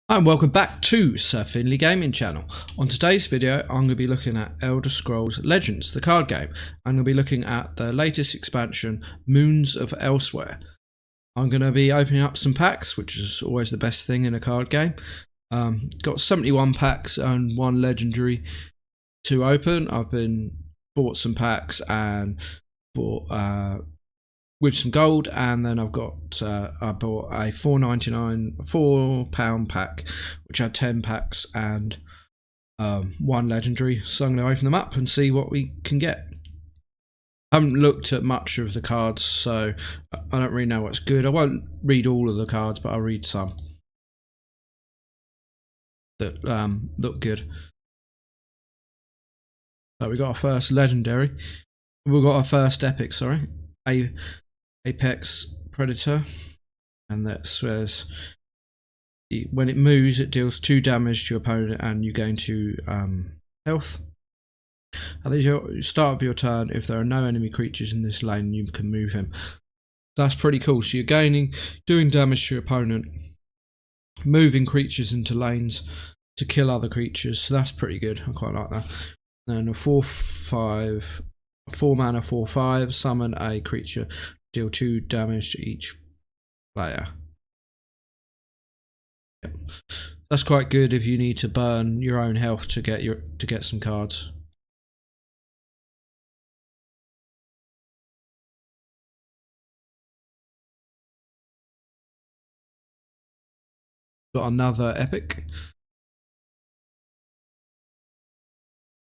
Hi and welcome back to Sir Finley Gaming Channel. On today's video I'm going to be looking at Elder Scrolls Legends, the card game. I'm going to be looking at the latest expansion, Moons of Elsweyr. I'm going to be opening up some packs, which is always the best thing in a card game. Got 71 packs and one legendary to open. I've bought some packs and bought with some gold, and then I've got I bought a £4.99 £4 pack which had 10 packs and one legendary, so I'm going to open them up and see what we can get. I haven't looked at much of the cards, so I don't really know what's good. I won't read all of the cards, but I'll read some that look good. So we got our first legendary, we've got our first epic, sorry, Apex Predator, and that says when it moves it deals 2 damage to your opponent and you gain 2 health. At the start of your turn, if there are no enemy creatures in this lane, you can move him. That's pretty cool. So you're doing damage to your opponent, moving creatures into lanes to kill other creatures, so that's pretty good. I quite like that. And then a 4/5 4 mana 4/5, summon a creature, deal 2 damage to each player. Yep. That's quite good if you need to burn your own health to get some cards. Got another epic.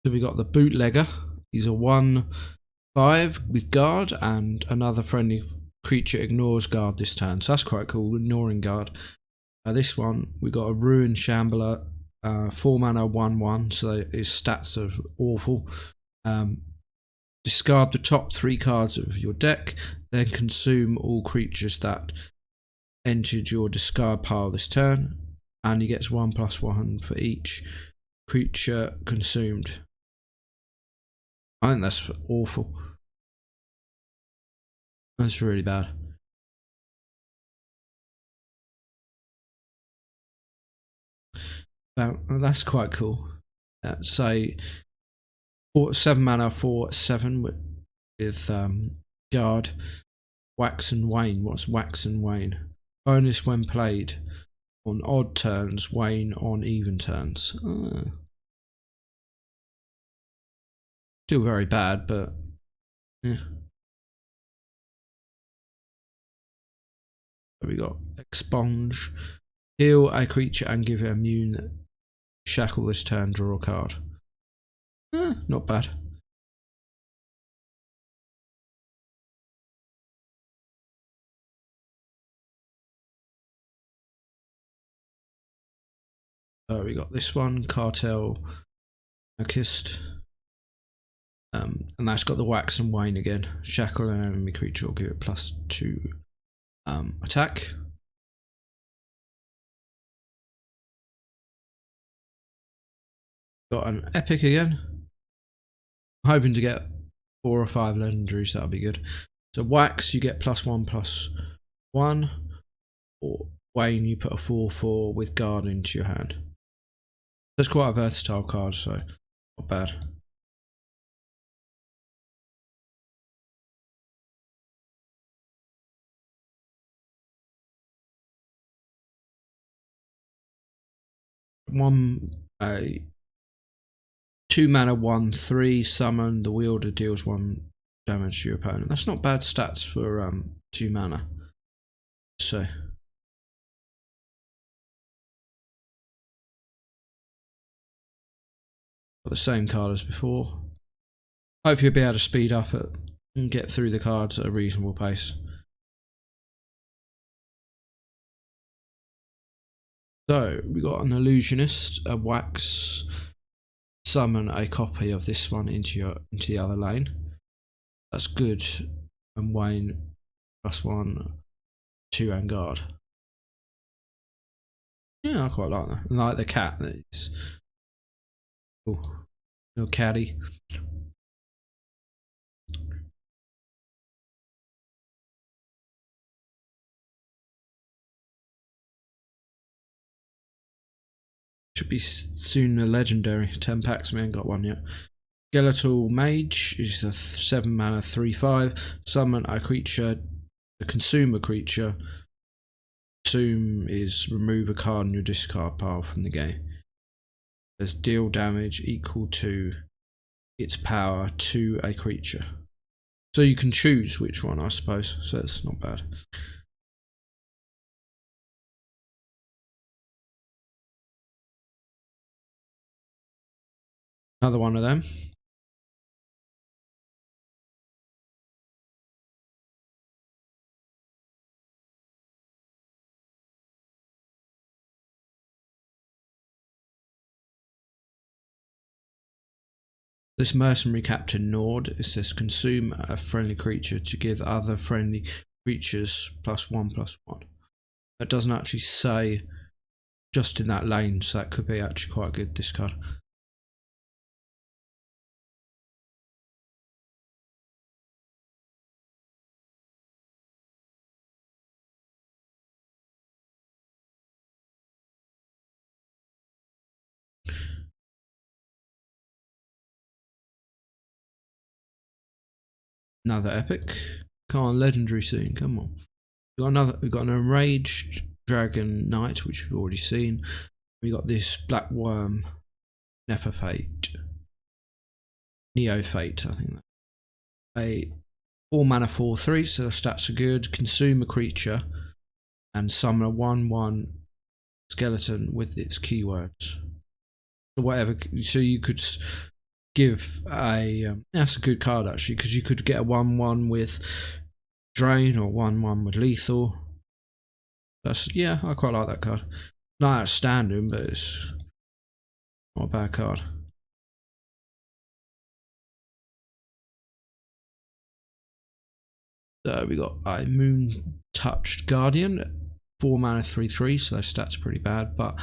So we got the bootlegger. He's a 1/5 with guard, and another friendly creature ignores guard this turn, so that's quite cool, ignoring guard. This one we got a ruined shambler, 4 mana 1/1, so his stats are awful. Discard the top 3 cards of your deck, then consume all creatures that entered your discard pile this turn, and he gets 1+1 for each creature consumed. I think that's awful. That's really bad. That's quite cool. Say 7 mana 4/7 with guard. Wax and wane. What's wax and wane? Bonus when played on odd turns, wane on even turns. Still very bad, but yeah. We got expunge. Heal a creature and give it immune. Shackle this turn, draw a card. Not bad. We got this one, Cartel Anarchist. And that's got the wax and wane again. Shackle an enemy creature or give it +2 attack. Got an epic again. I'm hoping to get 4 or 5 legendaries, that'll be good. So wax, you get +1/+1, or wane, you put a 4/4 with guard into your hand. That's quite a versatile card, so not bad. A 2 mana 1/3, summon, the wielder deals 1 damage to your opponent. That's not bad stats for 2 mana. So got the same card as before. Hopefully you'll be able to speed up it and get through the cards at a reasonable pace. So we got an illusionist, a wax, summon a copy of this one into the other lane. That's good. And wane +1, 2 and guard. Yeah, I quite like that. I like the cat. It's cool. Little catty. should be soon a legendary. 10 packs, we ain't got one yet. Skeletal Mage is a 7 mana 3/5. Summon a creature, a consumer creature. Consume is remove a card in your discard pile from the game. There's deal damage equal to its power to a creature. So you can choose which one, I suppose. So it's not bad. Another one of them. This mercenary captain Nord, it says consume a friendly creature to give other friendly creatures +1/+1. That doesn't actually say just in that lane, so that could be actually quite a good discard. Another epic. Come on, legendary soon. Come on. We've got an enraged dragon knight, which we've already seen. We got this black worm, Nephafate, Neofate, I think. A 4 mana 4/3, so the stats are good. Consume a creature and summon a 1/1 skeleton with its keywords. So whatever. So you could give a that's a good card actually, because you could get a 1/1 with drain or 1/1 with lethal. That's, yeah, I quite like that card. Not outstanding, but it's not a bad card. So we got a Moon Touched Guardian, 4 mana 3/3, so those stats are pretty bad, but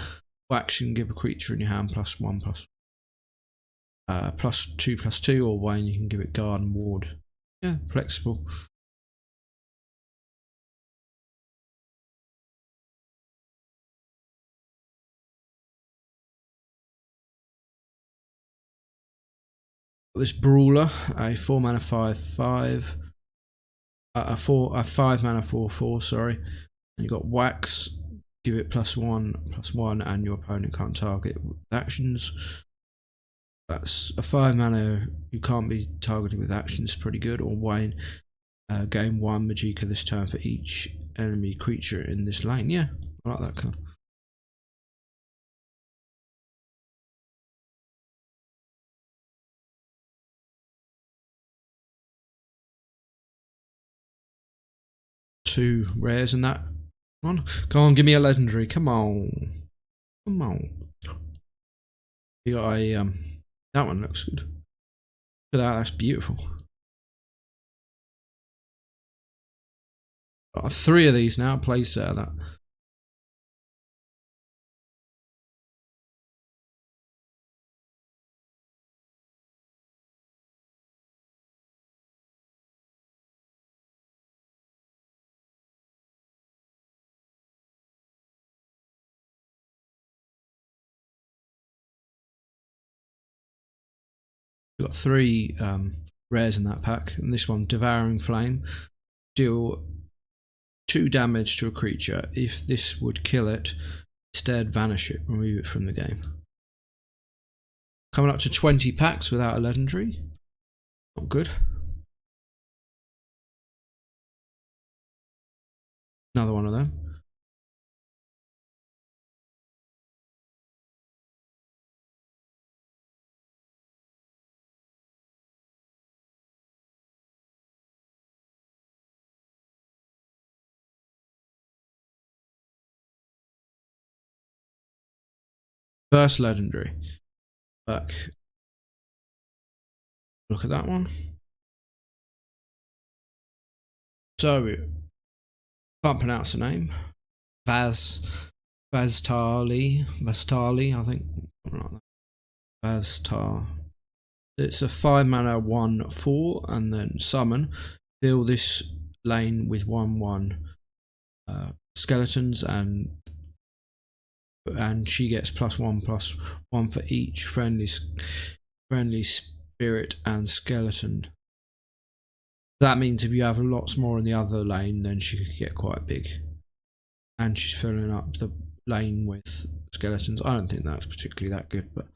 action give a creature in your hand +1/+2/2, or Wayne you can give it guard and ward. Yeah, flexible. This Brawler, a 4 mana 5/5, a 5 mana 4/4, sorry. And you got Wax, give it +1/+1, and your opponent can't target with actions. That's a 5 mana you can't be targeted with actions, pretty good. Or Wayne, gain 1 Magicka this turn for each enemy creature in this lane. Yeah, I like that card. Two rares in that one. Come on, give me a legendary. Come on. Come on. You got a that one looks good. Look at that, that's beautiful. Got 3 of these now, play set of that. We've got 3 rares in that pack, and this one, Devouring Flame. Deal 2 damage to a creature. If this would kill it, instead vanish it, remove it from the game. Coming up to 20 packs without a legendary. Not good. Another one of them. First legendary. Back. Look at that one. So, can't pronounce the name. Vastali, I think. Vastar. It's a 5 mana 1/4, and then summon. Fill this lane with 1/1 skeletons, and and she gets +1/+1 for each friendly spirit and skeleton. That means if you have lots more in the other lane, then she could get quite big. And she's filling up the lane with skeletons. I don't think that's particularly that good, but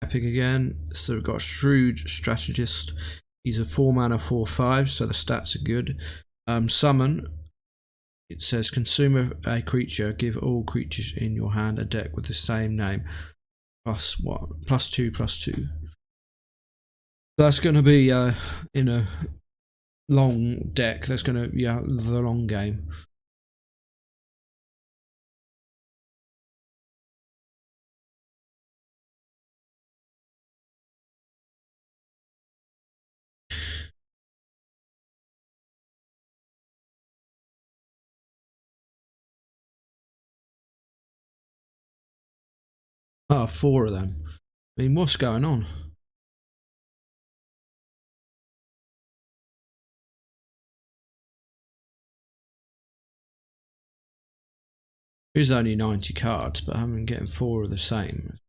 epic again. So we've got a shrewd strategist. He's a 4 mana 4/5, so the stats are good. Summon. It says consume a creature. Give all creatures in your hand a deck with the same name. +1, +2/+2. That's going to be in a long deck. That's going to be the long game. Oh, 4 of them. I mean, what's going on? There's only 90 cards, but I'm getting 4 of the same.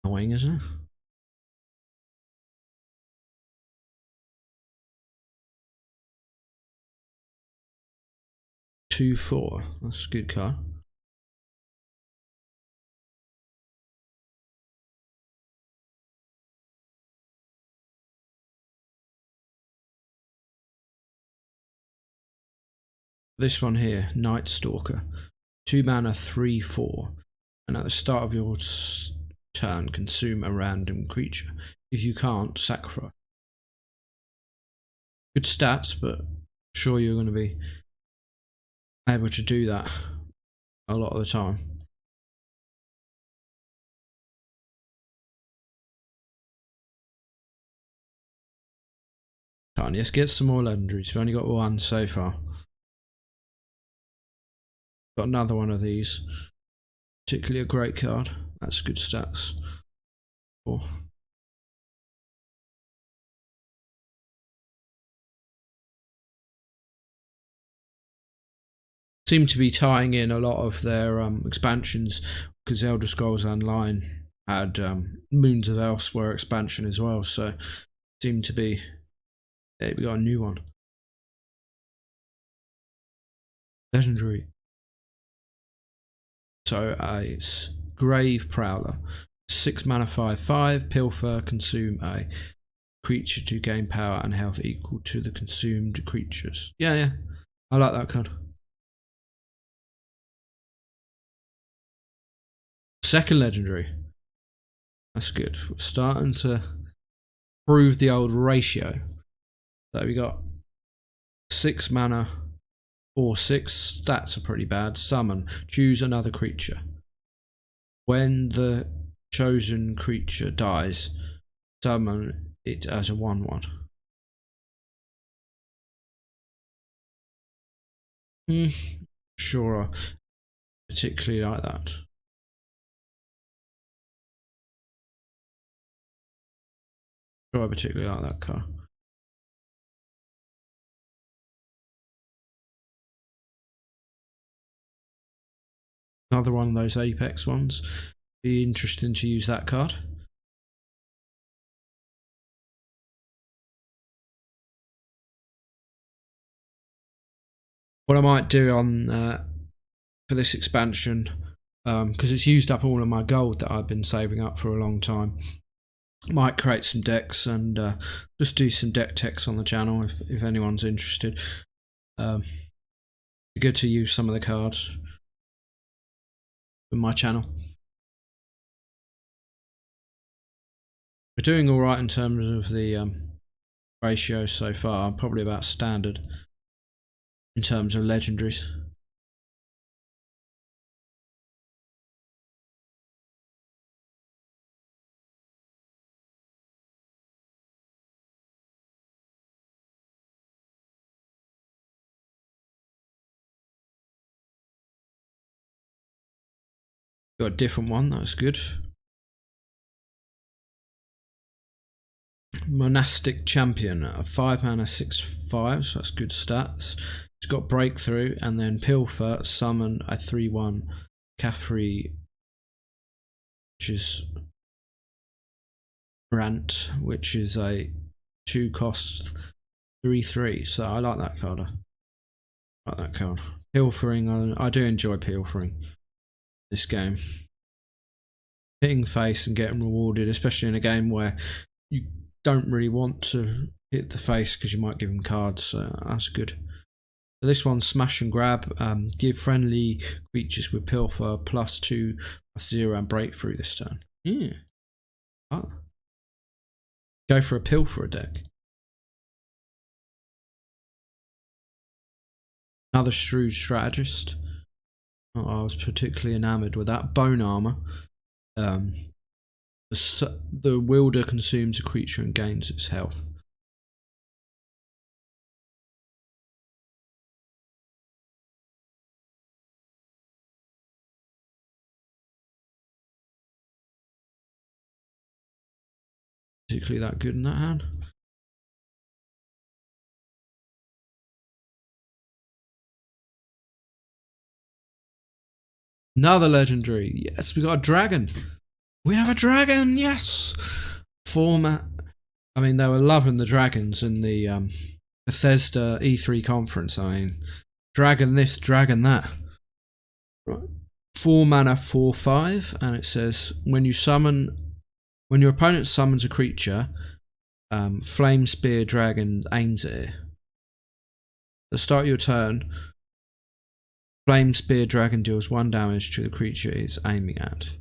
Annoying, isn't it? Two, 4. That's a good card. This one here, Night Stalker. 2 mana 3/4. And at the start of your turn, consume a random creature. If you can't, sacrifice. Good stats, but I'm sure you're going to be able to do that a lot of the time. Let's get some more legendaries. We've only got 1 so far. Got another one of these. Particularly a great card. That's good stats. Oh. Seem to be tying in a lot of their expansions, because Elder Scrolls Online had Moons of Elsweyr expansion as well, so seem to be. There we got a new one. Legendary. So it's Grave Prowler. 6 mana 5/5, pilfer, consume a creature to gain power and health equal to the consumed creatures. Yeah. I like that card. Second legendary. That's good. We're starting to prove the old ratio. So we got 6 mana 4/6. Stats are pretty bad. Summon. Choose another creature. When the chosen creature dies, summon it as a 1/1. Sure, I particularly like that. Sure, I particularly like that card. Another one of those Apex ones. Be interesting to use that card. What I might do on for this expansion, because it's used up all of my gold that I've been saving up for a long time, might create some decks and just do some deck techs on the channel if anyone's interested. Be good to use some of the cards in my channel. We're doing all right in terms of the ratio so far. Probably about standard in terms of legendaries. Got a different one, that's good. Monastic Champion, a 5 mana 6/5, so that's good stats. It's got Breakthrough, and then Pilfer, summon a 3/1 Caffrey, which is Rant, which is a 2 cost 3/3. So I like that card. I like that card. Pilfering, I do enjoy pilfering this game. Hitting face and getting rewarded, especially in a game where you don't really want to hit the face because you might give him cards, so that's good. So this one's Smash and Grab. Give friendly creatures with Pilfer +2/+0 and Breakthrough this turn. Yeah. Oh. Go for a Pilfer deck. Another Shrewd Strategist. Oh, I was particularly enamoured with that. Bone Armor. The wielder consumes a creature and gains its health. Particularly that good in that hand. Another legendary. Yes, we got a dragon. We have a dragon. Yes. Format. I mean, they were loving the dragons in the Bethesda E3 conference. I mean, dragon this, dragon that. Right. 4 mana 4/5, and it says when your opponent summons a creature, Flame Spear Dragon aims at it. At the start of your turn, Flame Spear Dragon deals 1 damage to the creature it is aiming at.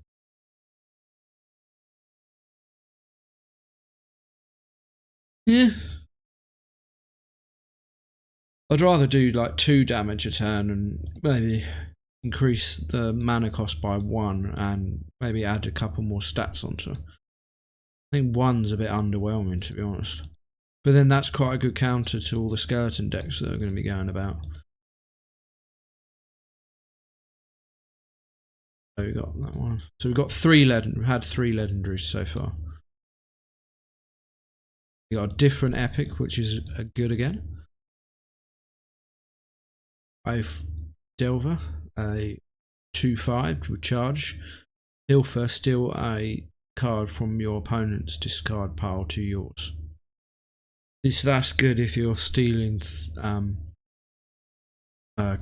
Yeah. I'd rather do like 2 damage a turn and maybe increase the mana cost by 1 and maybe add a couple more stats onto it. I think 1's a bit underwhelming, to be honest. But then that's quite a good counter to all the skeleton decks that are going to be going about. So we got that one. So we've got 3 we've had 3 legendaries so far. We got a different epic, which is good again. Delver, a 2/5 with charge. Pilfer, steal a card from your opponent's discard pile to yours. So that's good if you're stealing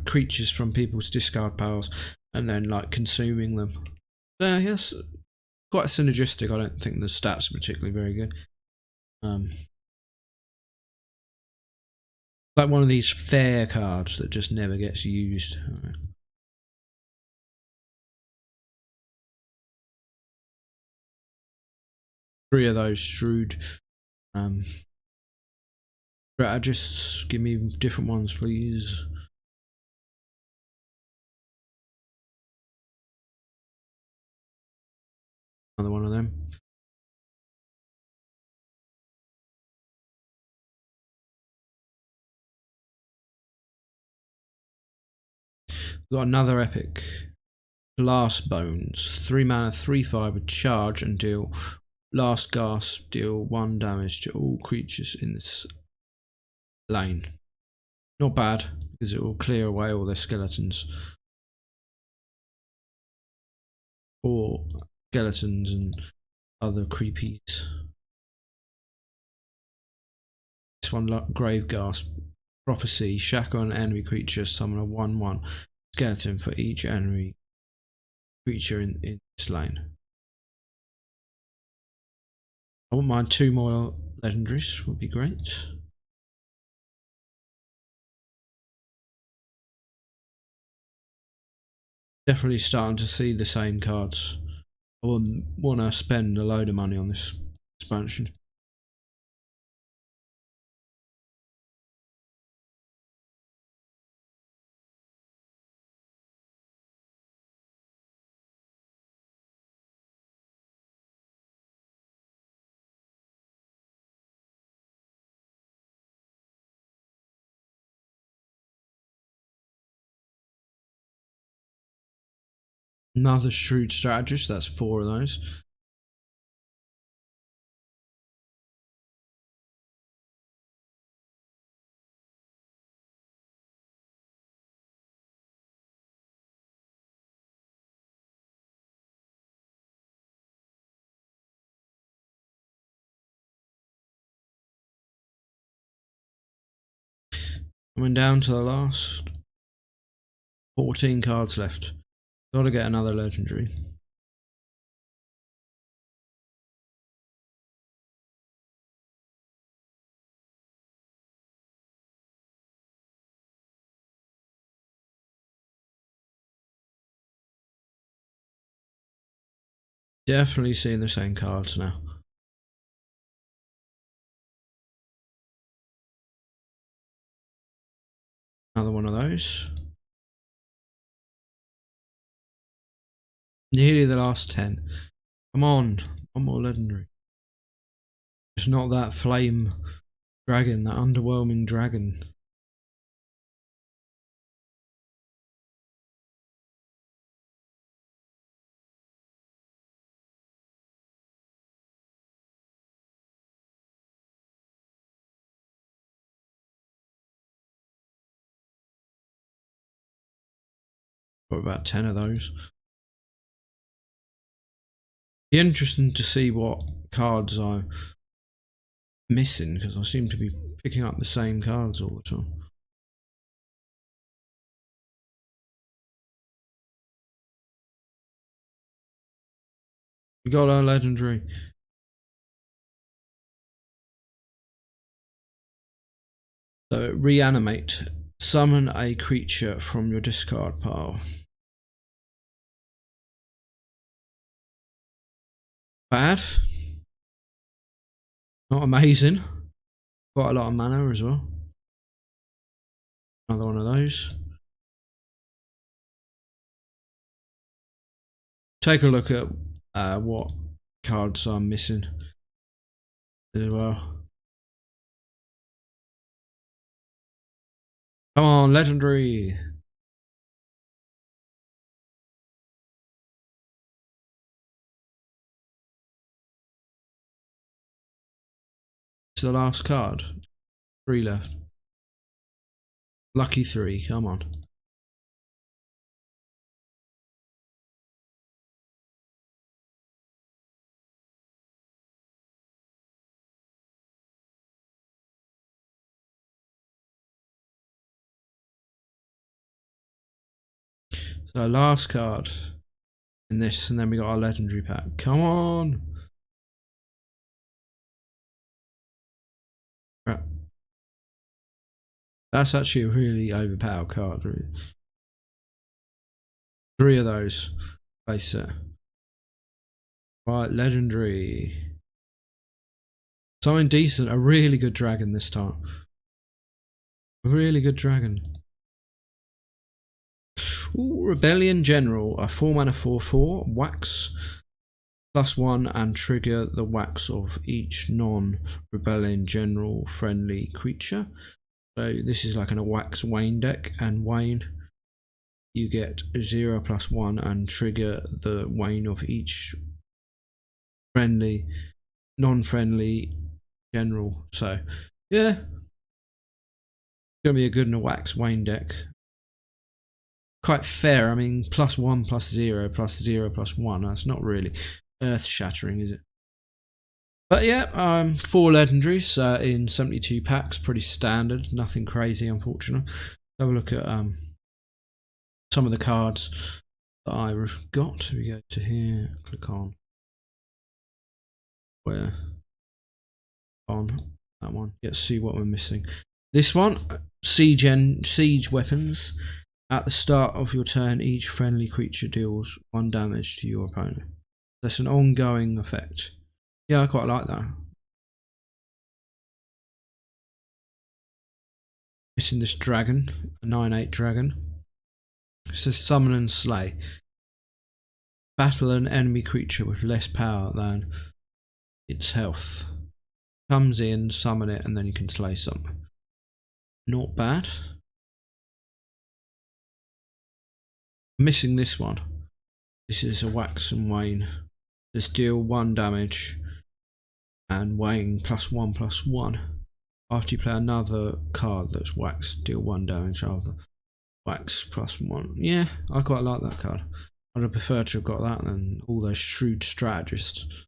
creatures from people's discard piles and then like consuming them. So yes, quite synergistic. I don't think the stats are particularly very good. Like one of these fair cards that just never gets used. 3 of those Shrewd strategists. Give me different ones, please. Another one of them. We've got another epic. Blast Bones. 3 mana, 3/5 with charge and deal last gasp, deal 1 damage to all creatures in this lane. Not bad, because it will clear away all their skeletons. Or skeletons and other creepies. This one, Grave Gasp. Prophecy. Shackle an enemy creature, summon a 1/1 skeleton for each enemy creature in this lane. I wouldn't mind 2 more legendaries, would be great. Definitely starting to see the same cards. I wouldn't want to spend a load of money on this expansion. Another Shrewd Strategist, that's 4 of those. Coming down to the last 14 cards left. Gotta get another legendary. Definitely seeing the same cards now. Another one of those. Nearly the last 10. Come on, one more legendary. It's not that flame dragon, that underwhelming dragon. Got about 10 of those. Be interesting to see what cards I'm missing, because I seem to be picking up the same cards all the time. We got our legendary. So reanimate. Summon a creature from your discard pile. Bad. Not amazing. Quite a lot of mana as well. Another one of those. Take a look at what cards I'm missing as well. Come on, legendary. It's the last card. 3 left. Lucky 3, come on. So last card in this, and then we got our legendary pack. Come on. Right. That's actually a really overpowered card. Really. 3 of those. Base set. Right, legendary. Something decent. A really good dragon this time. A really good dragon. Ooh, Rebellion General, a 4 mana 4/4, wax +1 and trigger the wax of each non-Rebellion General friendly creature. So this is like a wax Wayne deck, and Wayne, you get 0+1 and trigger the Wayne of each friendly, non-friendly general. So yeah, it's gonna be a good wax Wayne deck. Quite fair. I mean, +1 +0 +0 +1. That's not really earth shattering, is it? But yeah, 4 legendaries in 72 packs. Pretty standard. Nothing crazy, unfortunately. Have a look at some of the cards that I've got. We go to here. Click on where on that one. Let's see what we're missing. This one, siege weapons. At the start of your turn, each friendly creature deals 1 damage to your opponent. That's an ongoing effect. Yeah, I quite like that. Missing this dragon, a 9/8 dragon. It says summon and slay. Battle an enemy creature with less power than its health. Comes in, summon it, and then you can slay something. Not bad. Missing this one. This is a wax and Wayne. Just deal 1 damage and Wayne +1 +1. After you play another card that's wax, deal 1 damage after wax +1. Yeah, I quite like that card. I'd have preferred to have got that than all those shrewd strategists.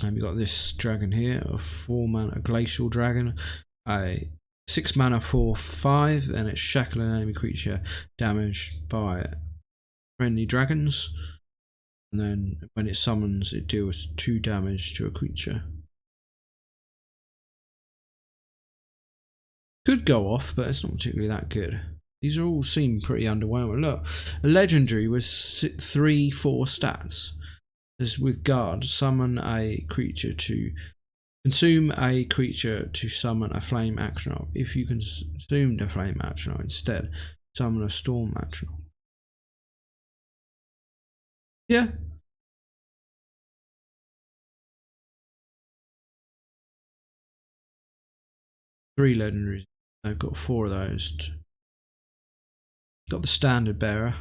And we got this dragon here, a 4 mana glacial dragon, a 6 mana for 5, and it's shackle an enemy creature damaged by friendly dragons. And then when it summons, it deals 2 damage to a creature. Could go off, but it's not particularly that good. These are all seem pretty underwhelming. Look, a legendary with 3/4 stats. As with guard, summon a creature to consume a creature to summon a flame action. If you consumed a flame action instead, summon a storm action. Yeah. Three legendaries. I've got 4 of those. Got the standard bearer.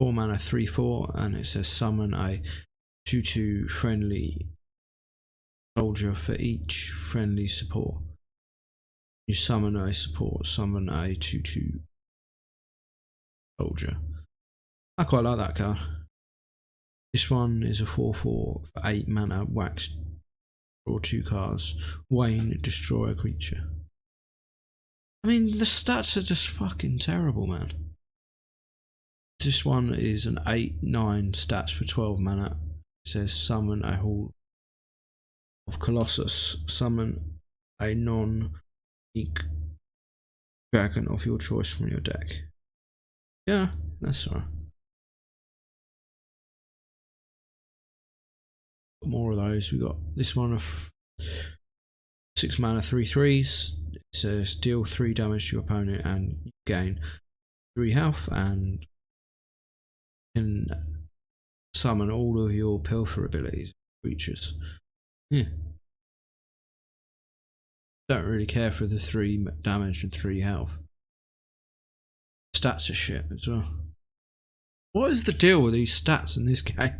4 mana 3/4, and it says summon a 2/2 friendly soldier for each friendly support. You summon a support, summon a 2/2 soldier. I quite like that card. This one is a 4/4 for 8 mana, wax, draw 2 cards, wane, destroy a creature. I mean, the stats are just fucking terrible, man. This one is an 8/9 stats for 12 mana. It says summon a Hall of Colossus, summon a non-unique dragon of your choice from your deck. Yeah, that's alright. Got more of those. We got this one of 6 mana 3/3s. It says deal 3 damage to your opponent and you gain 3 health, and can summon all of your pilfer abilities creatures. Yeah. Don't really care for the 3 damage and 3 health. Stats are shit as well. What is the deal with these stats in this game?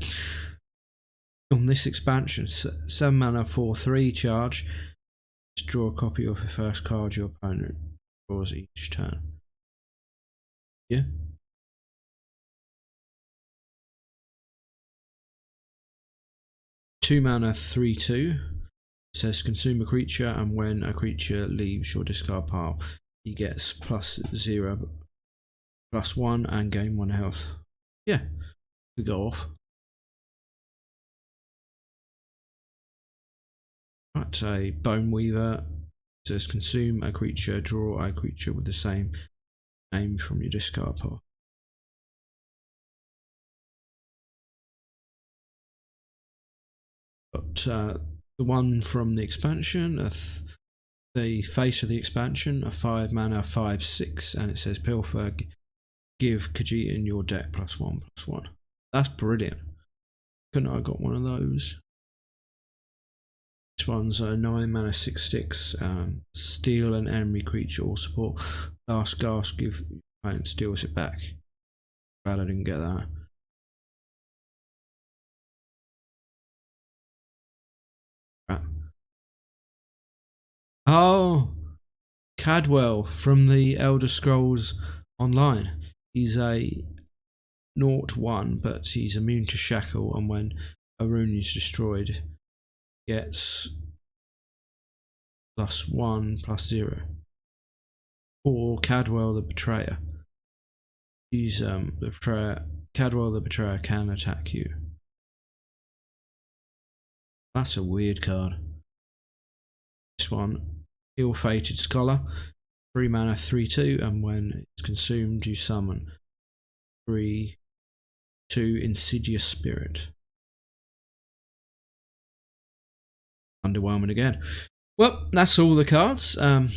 On this expansion, 7 mana 4/3 charge. Just draw a copy of the first card your opponent draws each turn. Yeah. Two mana 3/2. It says consume a creature, and when a creature leaves your discard pile, he gets +0, +1, and gain 1 health. Yeah, we go off. Right, a Bone Weaver. It says consume a creature, draw a creature with the same name from your discard pile. But the one from the expansion, the face of the expansion, a 5 mana 5/6, and it says pilfer, give Khajiit in your deck +1/+1. That's brilliant. Couldn't I got one of those? This one's a 9 mana 6/6, steal an enemy creature or support. Last gasp, give opponent steals it back. Glad I didn't get that. Right. Oh, Cadwell from the Elder Scrolls Online. He's a 0/1, but he's immune to shackle, and when a rune is destroyed, gets +1/+0. Or Cadwell the Betrayer. He's the Betrayer. Cadwell the Betrayer can attack you. That's a weird card. This one, Ill-Fated Scholar, 3 mana 3/2, and when it's consumed, you summon 3/2 Insidious Spirit. Underwhelming again. Well, that's all the cards. A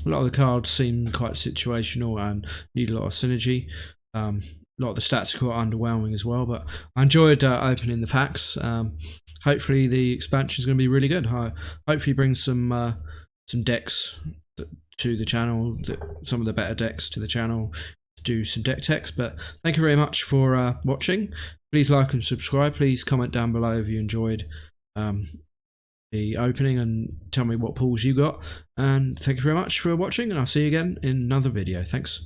lot of the cards seem quite situational and need a lot of synergy. A lot of the stats are quite underwhelming as well, but I enjoyed opening the packs. Hopefully the expansion is going to be really good. Hopefully bring some decks to the channel, some of the better decks to the channel, to do some deck techs. But thank you very much for watching. Please like and subscribe. Please comment down below if you enjoyed the opening, and tell me what pulls you got. And thank you very much for watching, and I'll see you again in another video. Thanks.